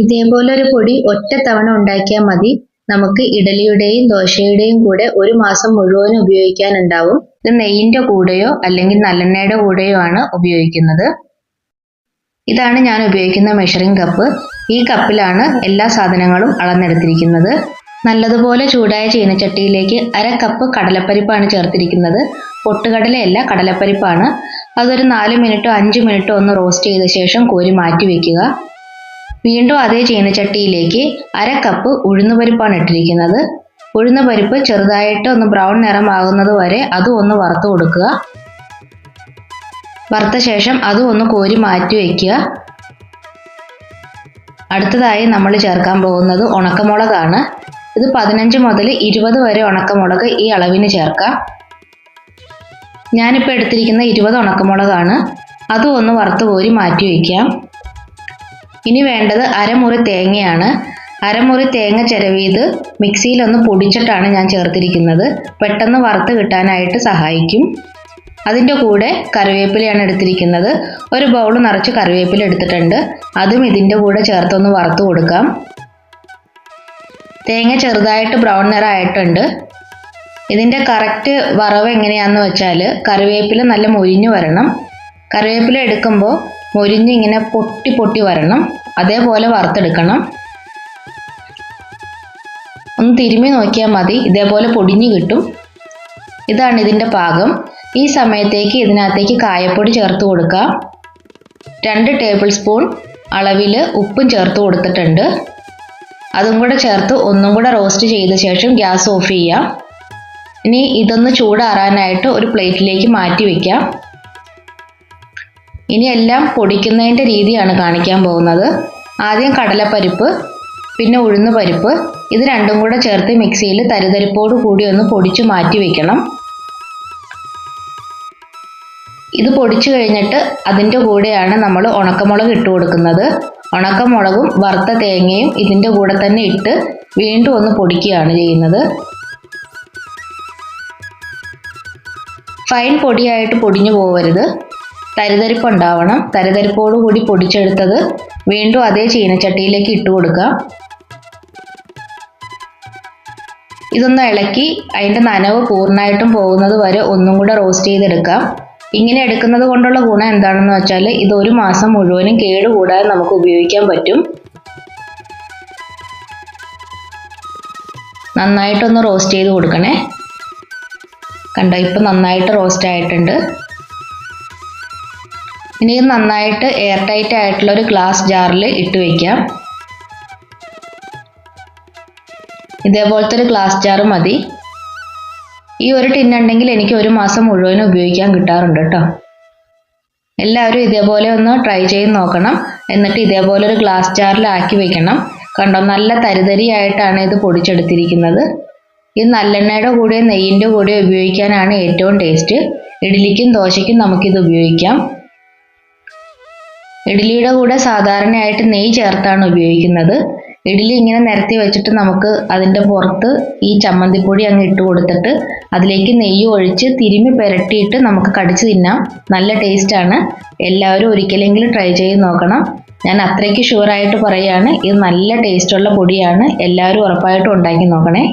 ഇതേപോലെ ഒരു പൊടി ഒറ്റ തവണ ഉണ്ടാക്കിയാൽ മതി. നമുക്ക് ഇഡലിയുടെയും ദോശയുടെയും കൂടെ ഒരു മാസം മുഴുവൻ ഉപയോഗിക്കാനുണ്ടാവും. ഇത് നെയ്യിന്റെ കൂടെയോ അല്ലെങ്കിൽ നല്ലെണ്ണയുടെ കൂടെയോ ആണ് ഉപയോഗിക്കുന്നത്. ഇതാണ് ഞാൻ ഉപയോഗിക്കുന്ന മെഷറിംഗ് കപ്പ്. ഈ കപ്പിലാണ് എല്ലാ സാധനങ്ങളും അളന്നെടുത്തിരിക്കുന്നത്. നല്ലതുപോലെ ചൂടായ ചീനച്ചട്ടിയിലേക്ക് 1/2 കപ്പ് കടലപ്പരിപ്പാണ് ചേർത്തിരിക്കുന്നത്. പൊട്ടുകടലയല്ല, കടലപ്പരിപ്പാണ്. അതൊരു 4 മിനിറ്റോ 5 മിനിറ്റോ ഒന്ന് റോസ്റ്റ് ചെയ്ത ശേഷം കോരി മാറ്റി വെക്കുക. വീണ്ടും അതേ ചീനച്ചട്ടിയിലേക്ക് 1/2 കപ്പ് ഉഴുന്നുപരിപ്പാണ് ഇട്ടിരിക്കുന്നത്. ഉഴുന്നുപരിപ്പ് ചെറുതായിട്ട് ഒന്ന് ബ്രൗൺ നിറമാകുന്നത് വരെ അതും ഒന്ന് വറുത്ത് കൊടുക്കുക. വറുത്ത ശേഷം അതും ഒന്ന് കോരി മാറ്റി വയ്ക്കുക. അടുത്തതായി നമ്മൾ ചേർക്കാൻ പോകുന്നത് ഉണക്കമുളകാണ്. ഇത് 15 മുതൽ 20 വരെ ഉണക്കമുളക് ഈ അളവിന് ചേർക്കാം. ഞാനിപ്പോൾ എടുത്തിരിക്കുന്ന 20 ഉണക്കമുളകാണ്. അതും ഒന്ന് വറുത്ത് കോരി മാറ്റി വയ്ക്കാം. ഇനി വേണ്ടത് 1/2 മുറി തേങ്ങയാണ്. 1/2 മുറി തേങ്ങ ചിരവിയത് മിക്സിയിലൊന്ന് പൊടിച്ചിട്ടാണ് ഞാൻ ചേർത്തിരിക്കുന്നത്. പെട്ടെന്ന് വറുത്ത് കിട്ടാനായിട്ട് സഹായിക്കും. അതിൻ്റെ കൂടെ കറിവേപ്പിലയാണ് എടുത്തിരിക്കുന്നത്. ഒരു ബൗൾ നിറച്ച് കറിവേപ്പില എടുത്തിട്ടുണ്ട്. അതും ഇതിൻ്റെ കൂടെ ചേർത്തൊന്ന് വറുത്ത് കൊടുക്കാം. തേങ്ങ ചെറുതായിട്ട് ബ്രൗൺ നിറമായിട്ടുണ്ട്. ഇതിൻ്റെ കറക്റ്റ് വറവ് എങ്ങനെയാണെന്ന് വെച്ചാൽ കറിവേപ്പില നല്ല മൊരിഞ്ഞ് വരണം. കറിവേപ്പില എടുക്കുമ്പോൾ മൊരിഞ്ഞ് ഇങ്ങനെ പൊട്ടി പൊട്ടി വരണം. അതേപോലെ വറുത്തെടുക്കണം. ഒന്ന് തിരുമ്മി നോക്കിയാൽ മതി, ഇതേപോലെ പൊടിഞ്ഞ് കിട്ടും. ഇതാണ് ഇതിൻ്റെ പാകം. ഈ സമയത്തേക്ക് ഇതിനകത്തേക്ക് കായപ്പൊടി ചേർത്ത് കൊടുക്കാം. 2 ടേബിൾ സ്പൂൺ അളവിൽ ഉപ്പും ചേർത്ത് കൊടുത്തിട്ടുണ്ട്. അതും കൂടെ ചേർത്ത് ഒന്നും കൂടെ റോസ്റ്റ് ചെയ്ത ശേഷം ഗ്യാസ് ഓഫ് ചെയ്യാം. ഇനി ഇതൊന്ന് ചൂടാറാനായിട്ട് ഒരു പ്ലേറ്റിലേക്ക് മാറ്റി വയ്ക്കാം. ഇനി എല്ലാം പൊടിക്കുന്നതിൻ്റെ രീതിയാണ് കാണിക്കാൻ പോകുന്നത്. ആദ്യം കടലപ്പരിപ്പ്, പിന്നെ ഉഴുന്നുപരിപ്പ്, ഇത് രണ്ടും കൂടെ ചേർത്ത് മിക്സിയിൽ തരിതരിപ്പോട് കൂടി ഒന്ന് പൊടിച്ച് മാറ്റി വെക്കണം. ഇത് പൊടിച്ചു കഴിഞ്ഞിട്ട് അതിൻ്റെ കൂടെയാണ് നമ്മൾ ഉണക്കമുളക് ഇട്ട് കൊടുക്കുന്നത്. ഉണക്കമുളകും വറുത്ത തേങ്ങയും ഇതിൻ്റെ കൂടെ തന്നെ ഇട്ട് വീണ്ടും ഒന്ന് പൊടിക്കുകയാണ് ചെയ്യുന്നത്. ഫൈൻ പൊടിയായിട്ട് പൊടിഞ്ഞു പോകരുത്, തരിതരിപ്പ് ഉണ്ടാവണം. തരിതരിപ്പോട് കൂടി പൊടിച്ചെടുത്തത് വീണ്ടും അതേ ചീനച്ചട്ടിയിലേക്ക് ഇട്ട് കൊടുക്കാം. ഇതൊന്ന് ഇളക്കി അതിൻ്റെ നനവ് പൂർണ്ണമായിട്ടും പോകുന്നത് വരെ ഒന്നും കൂടെ റോസ്റ്റ് ചെയ്തെടുക്കാം. ഇങ്ങനെ എടുക്കുന്നത് കൊണ്ടുള്ള ഗുണം എന്താണെന്ന് വെച്ചാൽ ഇത് ഒരു മാസം മുഴുവനും കേടുകൂടാതെ നമുക്ക് ഉപയോഗിക്കാൻ പറ്റും. നന്നായിട്ടൊന്ന് റോസ്റ്റ് ചെയ്ത് കൊടുക്കണേ. കണ്ടോ, ഇപ്പം നന്നായിട്ട് റോസ്റ്റ് ആയിട്ടുണ്ട്. ഇനി ഇത് നന്നായിട്ട് എയർ ടൈറ്റ് ആയിട്ടുള്ള ഒരു ഗ്ലാസ് ജാറിൽ ഇട്ട് വയ്ക്കാം. ഇതേപോലത്തെ ഒരു ഗ്ലാസ് ജാർ മതി. ഈ ഒരു ടിന്നുണ്ടെങ്കിൽ എനിക്ക് ഒരു മാസം മുഴുവനും ഉപയോഗിക്കാൻ കിട്ടാറുണ്ട് കേട്ടോ. എല്ലാവരും ഇതേപോലെ ഒന്ന് ട്രൈ ചെയ്ത് നോക്കണം. എന്നിട്ട് ഇതേപോലെ ഒരു ഗ്ലാസ് ജാറിലാക്കി വെക്കണം. കണ്ടോ, നല്ല തരിതരിയായിട്ടാണ് ഇത് പൊടിച്ചെടുത്തിരിക്കുന്നത്. ഇത് നല്ലെണ്ണയുടെ കൂടെയോ നെയ്യിൻ്റെ കൂടെയോ ഉപയോഗിക്കാനാണ് ഏറ്റവും ടേസ്റ്റ്. ഇഡ്ഡലിക്കും ദോശയ്ക്കും നമുക്കിത് ഉപയോഗിക്കാം. ഇഡ്ഡലിയുടെ കൂടെ സാധാരണയായിട്ട് നെയ്യ് ചേർത്താണ് ഉപയോഗിക്കുന്നത്. ഇഡ്ഡലി ഇങ്ങനെ നിരത്തി വെച്ചിട്ട് നമുക്ക് അതിൻ്റെ പുറത്ത് ഈ ചമ്മന്തിപ്പൊടി അങ്ങ് ഇട്ട് കൊടുത്തിട്ട് അതിലേക്ക് നെയ്യ് ഒഴിച്ച് തിരുമ്മി പുരട്ടിയിട്ട് നമുക്ക് കടിച്ച് തിന്നാം. നല്ല ടേസ്റ്റാണ്. എല്ലാവരും ഒരിക്കലെങ്കിലും ട്രൈ ചെയ്ത് നോക്കണം. ഞാൻ അത്രയ്ക്ക് ഷുവറായിട്ട് പറയുകയാണ്, ഇത് നല്ല ടേസ്റ്റുള്ള പൊടിയാണ്. എല്ലാവരും ഉറപ്പായിട്ടും ഉണ്ടാക്കി നോക്കണേ.